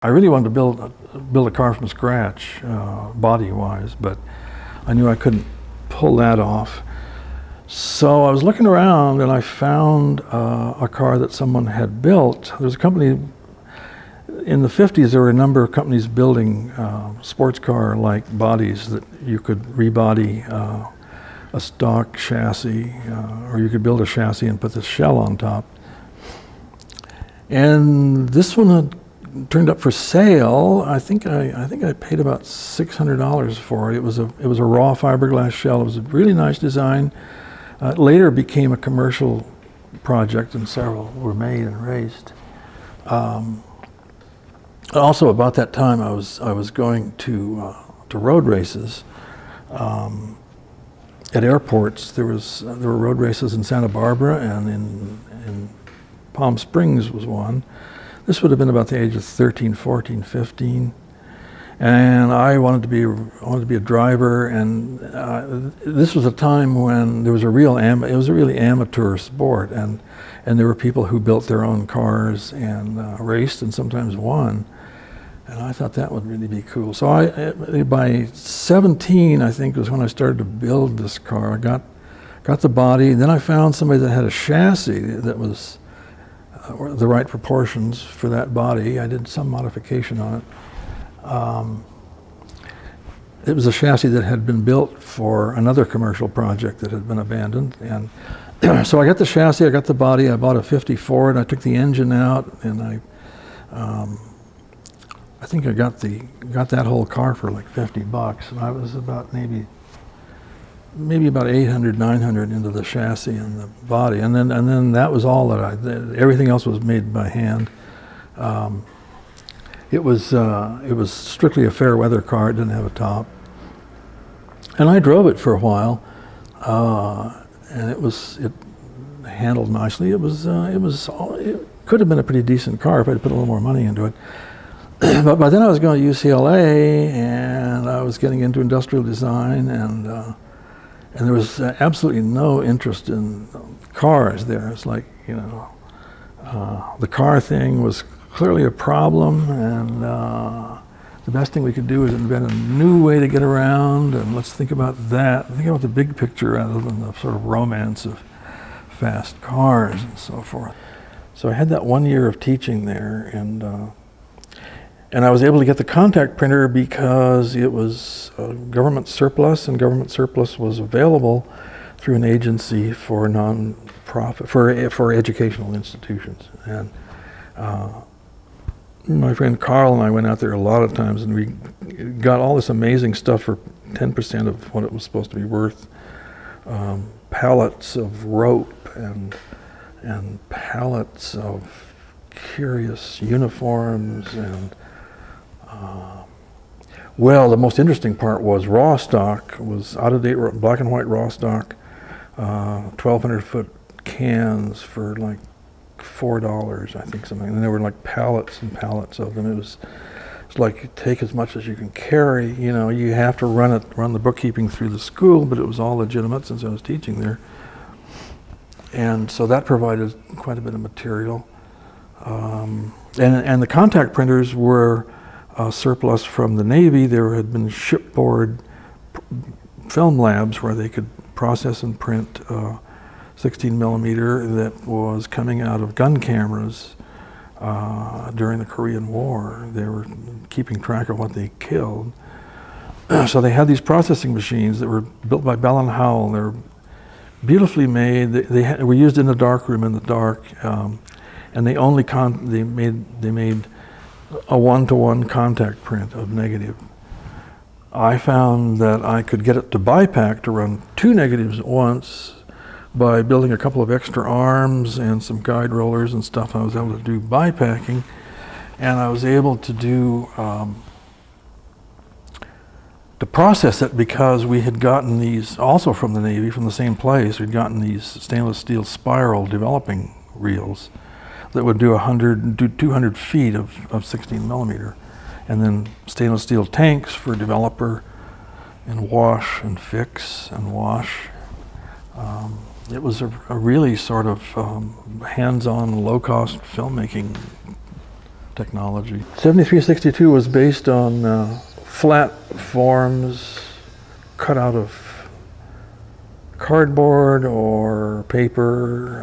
I really wanted to build a car from scratch, body-wise, but I knew I couldn't pull that off. So I was looking around and I found a car that someone had built. There was a company, in the 50s there were a number of companies building sports car-like bodies that you could rebody a stock chassis, or you could build a chassis and put the shell on top. And this one had turned up for sale. I think I paid about $600 for it. It was a raw fiberglass shell. It was a really nice design. It later became a commercial project, and several were made and raced. Also, about that time, I was going to road races at airports. There were road races in Santa Barbara, and in Palm Springs was one. This would have been about the age of 13, 14, 15. And I wanted to be a driver, and this was a time when there was it was a really amateur sport, and there were people who built their own cars and raced and sometimes won. And I thought that would really be cool. So by 17, I think, was when I started to build this car. I got the body, then I found somebody that had a chassis that was the right proportions for that body. I did some modification on it. It was a chassis that had been built for another commercial project that had been abandoned, and so I got the chassis, I got the body, I bought a 50 Ford, I took the engine out, and I think I got that whole car for like 50 bucks, and I was about maybe about 800, 900 into the chassis and the body, and then that was all that everything else was made by hand. It was strictly a fair weather car. It didn't have a top, and I drove it for a while, and it handled nicely. It could have been a pretty decent car if I'd put a little more money into it. But by then I was going to UCLA, and I was getting into industrial design, and there was absolutely no interest in cars there. It's like, you know, the car thing was clearly a problem, and the best thing we could do is invent a new way to get around, and let's think about that. Think about the big picture rather than the sort of romance of fast cars and so forth. So I had that 1 year of teaching there, and I was able to get the contact printer because it was government surplus, and government surplus was available through an agency for non-profit, for educational institutions. And my friend Carl and I went out there a lot of times, and we got all this amazing stuff for 10% of what it was supposed to be worth. Pallets of rope and pallets of curious uniforms, and well, the most interesting part was raw stock. It was out-of-date black and white raw stock, 1,200-foot cans for like $4, I think, something. And there were like pallets and pallets of them. It's like you take as much as you can carry. You know, you have to run the bookkeeping through the school, but it was all legitimate since I was teaching there. And so that provided quite a bit of material. And the contact printers were surplus from the Navy. There had been shipboard film labs where they could process and print 16 millimeter that was coming out of gun cameras during the Korean War. They were keeping track of what they killed. So they had these processing machines that were built by Bell and Howell. They were beautifully made. They were used in the darkroom in the dark, and they made a one-to-one contact print of negative. I found that I could get it to bipack to run 2 negatives at once by building a couple of extra arms and some guide rollers and stuff. I was able to do bipacking, and I was able to do to process it because we had gotten these also from the Navy, from the same place. We'd gotten these stainless steel spiral developing reels that would do 200 feet of 16 millimeter, and then stainless steel tanks for developer and wash and fix and wash. It was a really sort of hands-on, low-cost filmmaking technology. 7362 was based on flat forms cut out of cardboard or paper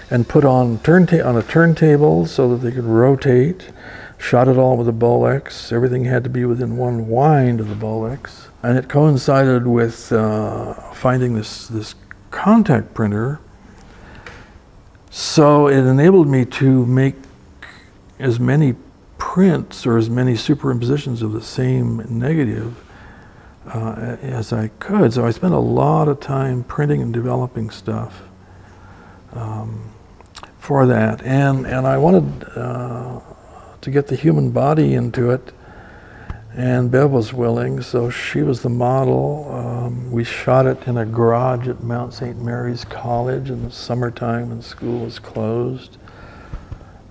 and put on a turntable so that they could rotate. Shot it all with a Bolex. Everything had to be within one wind of the Bolex. And it coincided with finding this contact printer. So it enabled me to make as many prints or as many superimpositions of the same negative as I could. So I spent a lot of time printing and developing stuff for that. And I wanted to get the human body into it, and Bev was willing, so she was the model. We shot it in a garage at Mount St. Mary's College in the summertime when school was closed.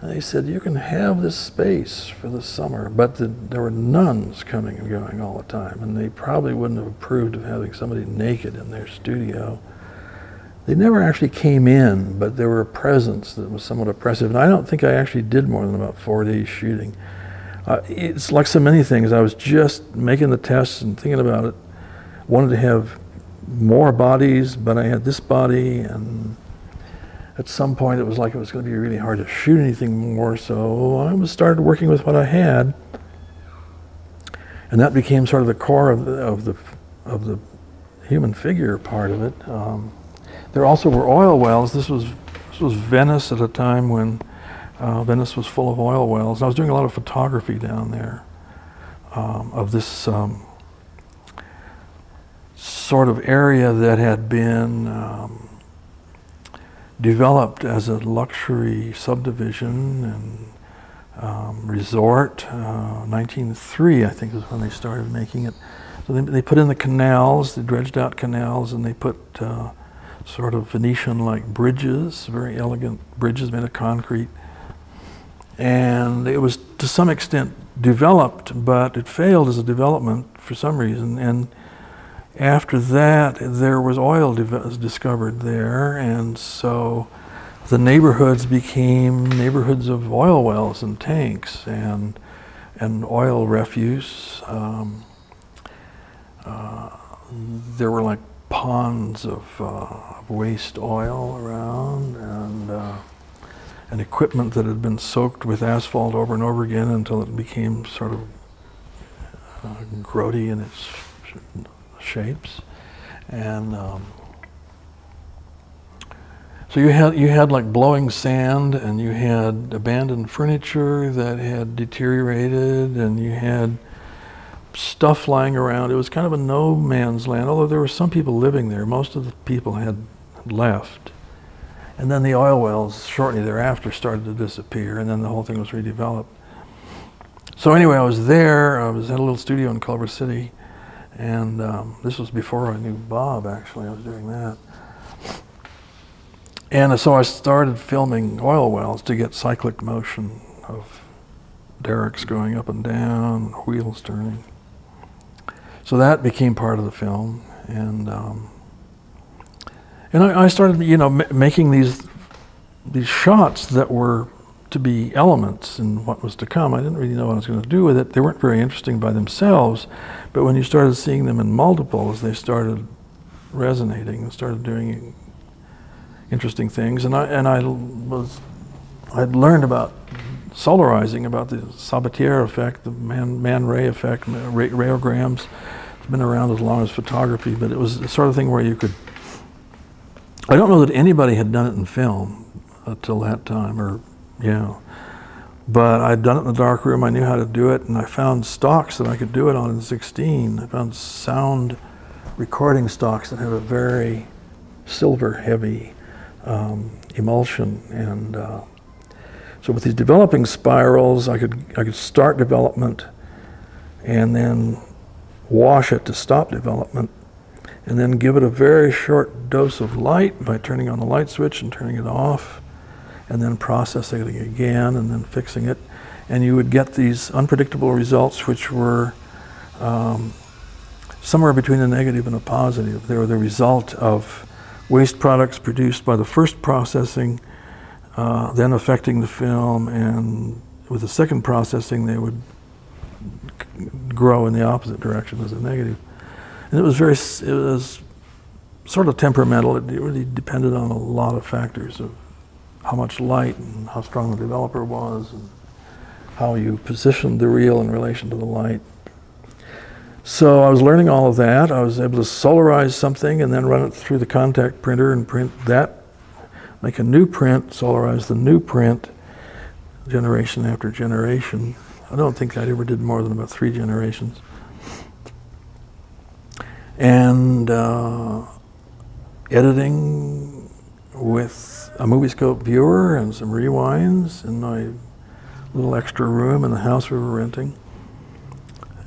And they said, you can have this space for the summer, but there were nuns coming and going all the time, and they probably wouldn't have approved of having somebody naked in their studio. They never actually came in, but there were a presence that was somewhat oppressive, and I don't think I actually did more than about 4 days shooting. It's like so many things, I was just making the tests and thinking about it. Wanted to have more bodies, but I had this body, and at some point it was like it was going to be really hard to shoot anything more, so I started working with what I had, and that became sort of the core of the human figure part of it. There also were oil wells. This was Venice at a time when Venice was full of oil wells. And I was doing a lot of photography down there of this sort of area that had been developed as a luxury subdivision and resort. 1903, I think, is when they started making it. So they put in the canals, they dredged out canals, and they put sort of Venetian-like bridges, very elegant bridges made of concrete. And it was to some extent developed, but it failed as a development for some reason. And after that, there was oil discovered there, and so the neighborhoods became neighborhoods of oil wells and tanks and oil refuse. There were like ponds of waste oil around, and equipment that had been soaked with asphalt over and over again until it became sort of grody in its shapes. And so you had like blowing sand, and you had abandoned furniture that had deteriorated, and you had stuff lying around. It was kind of a no man's land, although there were some people living there. Most of the people had left. And then the oil wells shortly thereafter started to disappear, and then the whole thing was redeveloped. So anyway, I was there. I was at a little studio in Culver City, and this was before I knew Bob, actually. I was doing that. And so I started filming oil wells to get cyclic motion of derricks going up and down, wheels turning. So that became part of the film, and I started, making these shots that were to be elements in what was to come. I didn't really know what I was going to do with it. They weren't very interesting by themselves, but when you started seeing them in multiples, they started resonating and started doing interesting things. And I'd learned about solarizing, about the Sabatier effect, the man-ray effect, rayograms. It's been around as long as photography, but it was the sort of thing where you could, I don't know that anybody had done it in film until that time, but I'd done it in the darkroom. I knew how to do it, and I found stocks that I could do it on in 16. I found sound recording stocks that had a very silver-heavy emulsion, and so with these developing spirals, I could start development and then wash it to stop development, and then give it a very short dose of light by turning on the light switch and turning it off, and then processing it again and then fixing it. And you would get these unpredictable results, which were somewhere between a negative and a positive. They were the result of waste products produced by the first processing, then affecting the film and with the second processing, they would grow in the opposite direction as a negative. And it was sort of temperamental. It really depended on a lot of factors of how much light and how strong the developer was and how you positioned the reel in relation to the light. So I was learning all of that. I was able to solarize something and then run it through the contact printer and print that, make a new print, solarize the new print, generation after generation. I don't think I ever did more than about 3 generations. And editing with a movie-scope viewer and some rewinds in my little extra room in the house we were renting.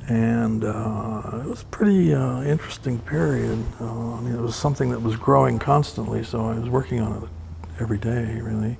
And it was a pretty interesting period. I mean, it was something that was growing constantly, so I was working on it every day, really.